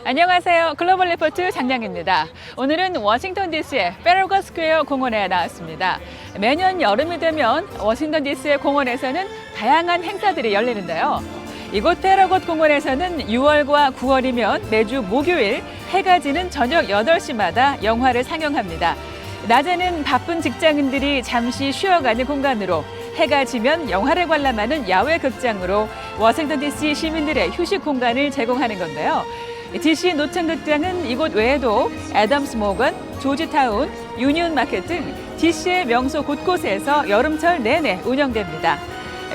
안녕하세요. 글로벌 리포트 장량입니다. 오늘은 워싱턴 DC의 페러거 스퀘어 공원에 나왔습니다. 매년 여름이 되면 워싱턴 DC의 공원에서는 다양한 행사들이 열리는데요. 이곳 페러거 공원에서는 6월과 9월이면 매주 목요일 해가 지는 저녁 8시마다 영화를 상영합니다. 낮에는 바쁜 직장인들이 잠시 쉬어가는 공간으로, 해가 지면 영화를 관람하는 야외 극장으로 워싱턴 DC 시민들의 휴식 공간을 제공하는 건데요. DC 노천극장은 이곳 외에도 애덤스 모건, 조지타운, 유니온 마켓 등 DC의 명소 곳곳에서 여름철 내내 운영됩니다.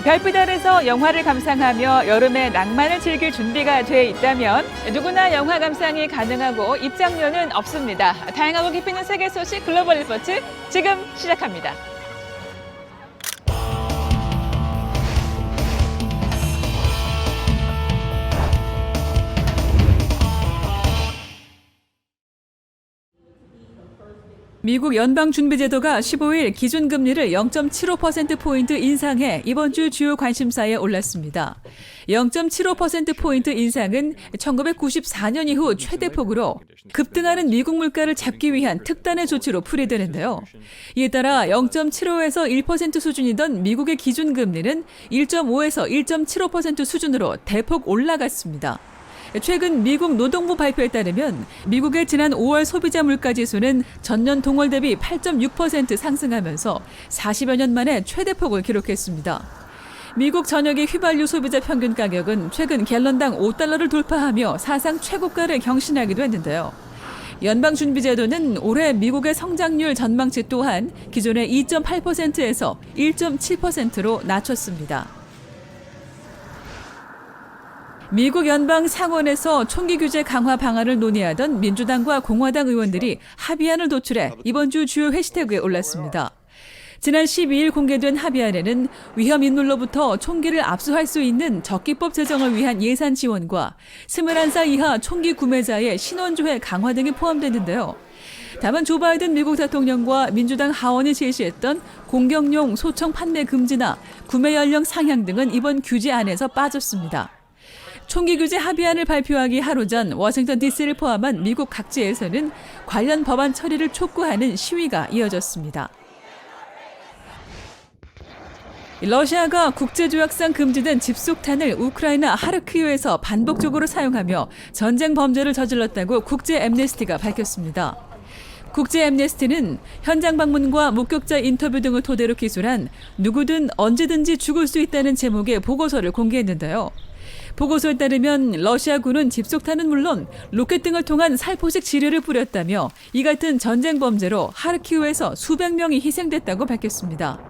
별빛 아래서 영화를 감상하며 여름의 낭만을 즐길 준비가 돼 있다면 누구나 영화 감상이 가능하고 입장료는 없습니다. 다양하고 깊이 있는 세계 소식 글로벌 리포트 지금 시작합니다. 미국 연방준비제도가 15일 기준금리를 0.75%포인트 인상해 이번 주 주요 관심사에 올랐습니다. 0.75%포인트 인상은 1994년 이후 최대폭으로 급등하는 미국 물가를 잡기 위한 특단의 조치로 풀이되는데요. 이에 따라 0.75에서 1% 수준이던 미국의 기준금리는 1.5에서 1.75% 수준으로 대폭 올라갔습니다. 최근 미국 노동부 발표에 따르면 미국의 지난 5월 소비자 물가지수는 전년 동월 대비 8.6% 상승하면서 40여 년 만에 최대폭을 기록했습니다. 미국 전역의 휘발유 소비자 평균 가격은 최근 갤런당 $5를 돌파하며 사상 최고가를 경신하기도 했는데요. 연방준비제도는 올해 미국의 성장률 전망치 또한 기존의 2.8%에서 1.7%로 낮췄습니다. 미국 연방 상원에서 총기 규제 강화 방안을 논의하던 민주당과 공화당 의원들이 합의안을 도출해 이번 주 주요 해시태그에 올랐습니다. 지난 12일 공개된 합의안에는 위험 인물로부터 총기를 압수할 수 있는 적기법 제정을 위한 예산 지원과 21살 이하 총기 구매자의 신원조회 강화 등이 포함됐는데요. 다만 조 바이든 미국 대통령과 민주당 하원이 제시했던 공격용 소총 판매 금지나 구매 연령 상향 등은 이번 규제안에서 빠졌습니다. 총기 규제 합의안을 발표하기 하루 전 워싱턴 DC를 포함한 미국 각지에서는 관련 법안 처리를 촉구하는 시위가 이어졌습니다. 러시아가 국제조약상 금지된 집속탄을 우크라이나 하르키우에서 반복적으로 사용하며 전쟁 범죄를 저질렀다고 국제 앰네스티가 밝혔습니다. 국제 앰네스티는 현장 방문과 목격자 인터뷰 등을 토대로 기술한 누구든 언제든지 죽을 수 있다는 제목의 보고서를 공개했는데요. 보고서에 따르면 러시아군은 집속탄은 물론 로켓 등을 통한 살포식 지뢰를 뿌렸다며 이 같은 전쟁 범죄로 하르키우에서 수백 명이 희생됐다고 밝혔습니다.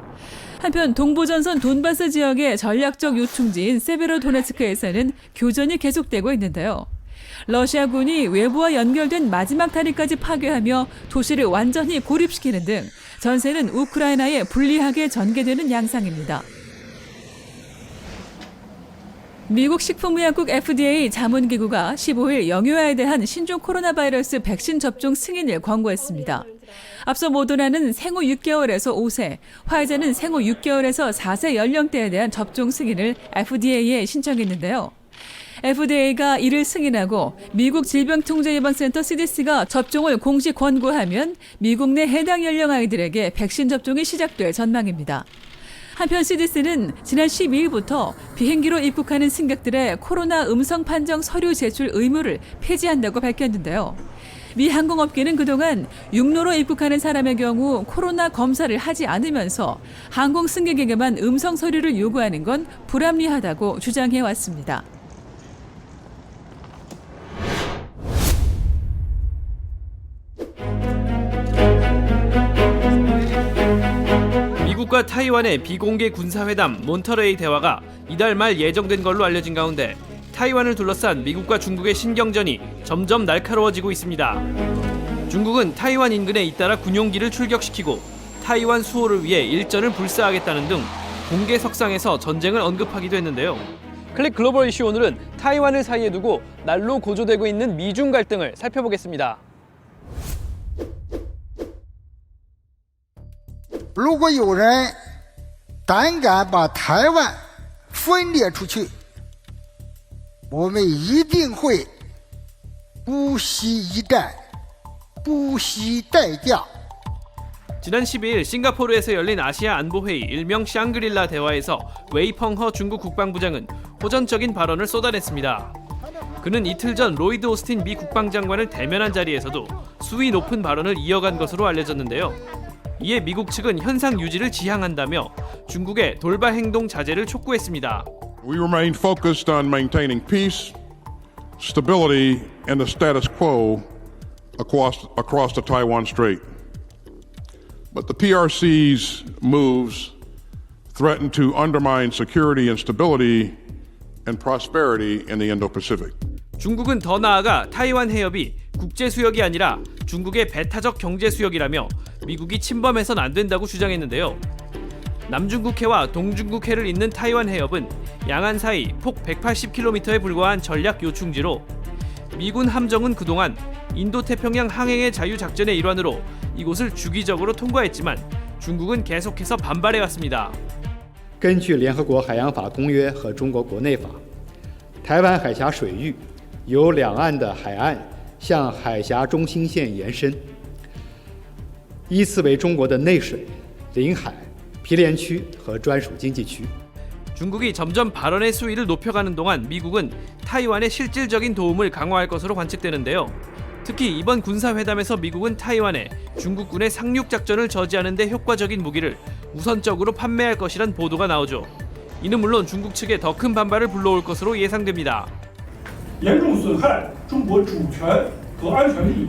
한편 동부전선 돈바스 지역의 전략적 요충지인 세베로도네츠크에서는 교전이 계속되고 있는데요. 러시아군이 외부와 연결된 마지막 다리까지 파괴하며 도시를 완전히 고립시키는 등 전세는 우크라이나에 불리하게 전개되는 양상입니다. 미국 식품의약국 FDA 자문기구가 15일 영유아에 대한 신종 코로나 바이러스 백신 접종 승인을 권고했습니다. 앞서 모더나는 생후 6개월에서 5세, 화이자는 생후 6개월에서 4세 연령대에 대한 접종 승인을 FDA에 신청했는데요. FDA가 이를 승인하고 미국 질병통제예방센터 CDC가 접종을 공식 권고하면 미국 내 해당 연령 아이들에게 백신 접종이 시작될 전망입니다. 한편 CDC는 지난 12일부터 비행기로 입국하는 승객들의 코로나 음성 판정 서류 제출 의무를 폐지한다고 밝혔는데요. 미 항공업계는 그동안 육로로 입국하는 사람의 경우 코로나 검사를 하지 않으면서 항공 승객에게만 음성 서류를 요구하는 건 불합리하다고 주장해왔습니다. 미국과 타이완의 비공개 군사회담 몬터레이 대화가 이달 말 예정된 걸로 알려진 가운데 타이완을 둘러싼 미국과 중국의 신경전이 점점 날카로워지고 있습니다. 중국은 타이완 인근에 잇따라 군용기를 출격시키고 타이완 수호를 위해 일전을 불사하겠다는 등 공개 석상에서 전쟁을 언급하기도 했는데요. 클릭 글로벌 이슈 오늘은 타이완을 사이에 두고 날로 고조되고 있는 미중 갈등을 살펴보겠습니다. 如果有人胆敢把台湾分裂出去，我们一定会不惜一战，不惜代价。 지난 12일 싱가포르에서 열린 아시아 안보회의 일명 샹그릴라 대화에서 웨이펑허 중국 국방부장은 호전적인 발언을 쏟아냈습니다. 그는 이틀 전 로이드 오스틴 미 국방장관을 대면한 자리에서도 수위 높은 발언을 이어간 것으로 알려졌는데요. 이에 미국 측은 현상 유지를 지향한다며 중국의 돌발 행동 자제를 촉구했습니다. We remain focused on maintaining peace, stability, and the status quo across the Taiwan Strait. But the PRC's moves threaten to undermine security and stability and prosperity in the Indo-Pacific. 중국은 더 나아가 타이완 해협이 국제 수역이 아니라 중국의 배타적 경제 수역이라며 미국이 침범해선 안 된다고 주장했는데요. 남중국해와 동중국해를 잇는 타이완 해협은 양안 사이 폭 180km에 불과한 전략 요충지로 미군 함정은 그동안 인도태평양 항행의 자유작전의 일환으로 이곳을 주기적으로 통과했지만 중국은 계속해서 반발해왔습니다. 根据联合国海洋法公约和中国国内法，台湾海峡水域由两岸的海岸向海峡中心线延伸，依次为中国的内水、领海、毗连区和专属经济区。 중국이 점점 발언의 수위를 높여가는 동안 미국은 타이완의 실질적인 도움을 강화할 것으로 관측되는데요. 특히 이번 군사회담에서 미국은 타이완에 중국군의 상륙작전을 저지하는 데 효과적인 무기를 우선적으로 판매할 것이란 보도가 나오죠. 이는 물론 중국 측에 더 큰 반발을 불러올 것으로 예상됩니다. 严重损害中国主权和安全利益，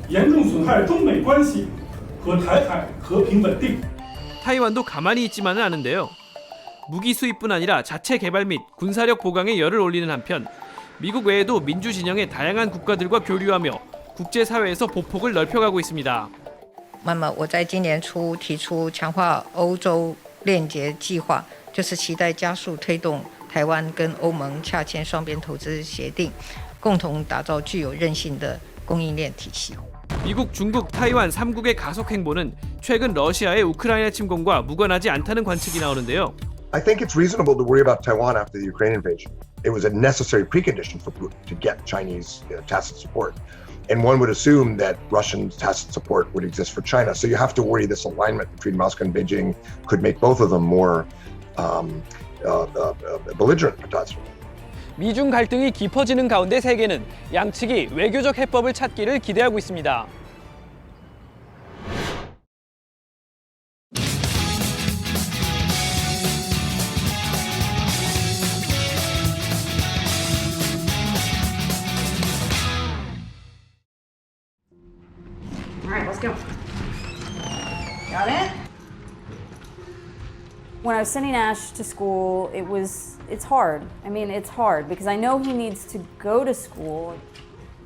严重损害中美关系和台海和平稳定。 타이완도 가만히 있지만은 않은데요. 무기 수입뿐 아니라 자체 개발 및 군사력 보강에 열을 올리는 한편 미국 외에도 민주 진영의 다양한 국가들과 교류하며 국제사회에서 보폭을 넓혀가고 있습니다. 那么我在今年初提出强化欧洲链接计划，就是期待加速推动台湾跟欧盟洽签双边投资协定，共同打造具有韧性的供应链体系。 미국, 중국, 타이완 3국의 가속 행보는 최근 러시아의 우크라이나 침공과 무관하지 않다는 관측이 나오는데요. I think it's reasonable to worry about Taiwan after the Ukraine invasion. It was a necessary precondition for Putin to get Chinese tacit support. And one would assume that Russian tacit support would exist for China. So you have to worry this alignment between Moscow and Beijing could make both of them more belligerent potentially. 미중 갈등이 깊어지는 가운데 세계는 양측이 외교적 해법을 찾기를 기대하고 있습니다. All right, let's go. Got it? When I was sending Ash to school, it's hard. I mean, it's hard because I know he needs to go to school.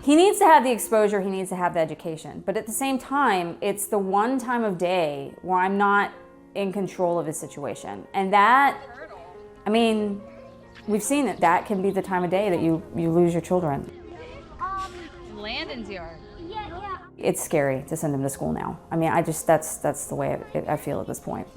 He needs to have the exposure, he needs to have the education. But at the same time, it's the one time of day where I'm not in control of his situation. And that, I mean, we've seen it. That can be the time of day that you lose your children. Landon's yard. It's scary to send him to school now. I mean, that's the way I feel at this point.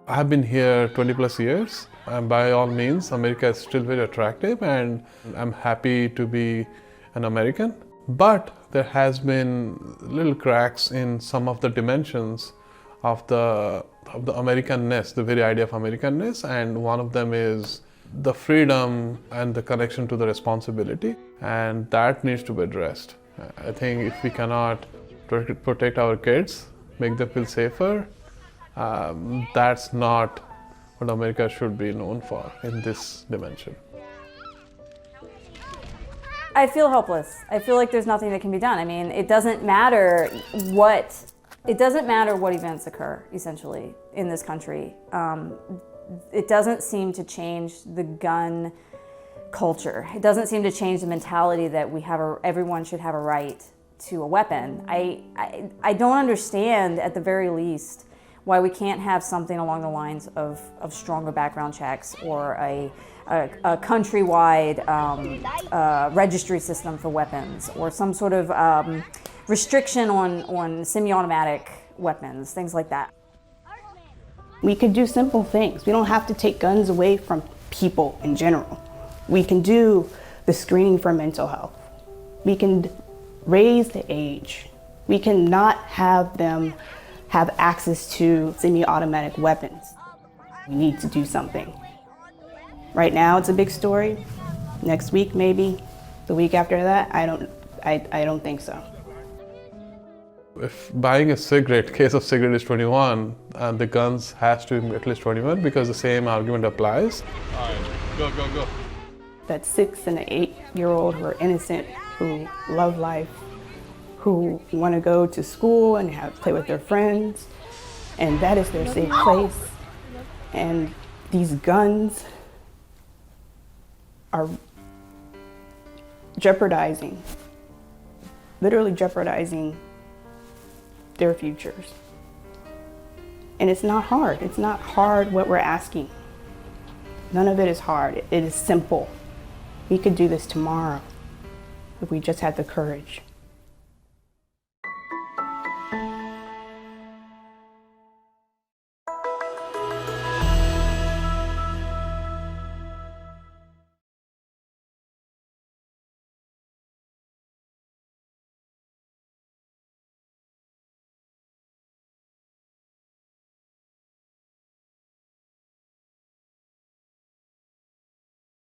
I've been here 20 plus years, and by all means, America is still very attractive, and I'm happy to be an American. But there has been little cracks in some of the dimensions of the Americanness, the very idea of Americanness, and one of them is the freedom and the connection to the responsibility, and that needs to be addressed. I think if we cannot protect our kids, make them feel safer, that's not what America should be known for in this dimension. I feel helpless. I feel like there's nothing that can be done. I mean, it doesn't matter what events occur, essentially, in this country. It doesn't seem to change the gun culture. It doesn't seem to change the mentality that everyone should have a right to a weapon. I don't understand, at the very least, why we can't have something along the lines of stronger background checks or a countrywide registry system for weapons, or some sort of restriction on semi-automatic weapons, things like that. We could do simple things. We don't have to take guns away from people in general. We can do the screening for mental health. We can raise the age. We cannot have them have access to semi-automatic weapons. We need to do something. Right now it's a big story. Next week maybe. The week after that, I don't think so. If buying a cigarette, case of cigarette is 21, and the guns has to be at least 21 because the same argument applies. All right, go. That 6 and 8-year-old who are innocent, who love life, who want to go to school and play with their friends, and that is their safe place. And these guns are literally jeopardizing their futures. And it's not hard. It's not hard what we're asking. None of it is hard. It is simple. We could do this tomorrow if we just had the courage.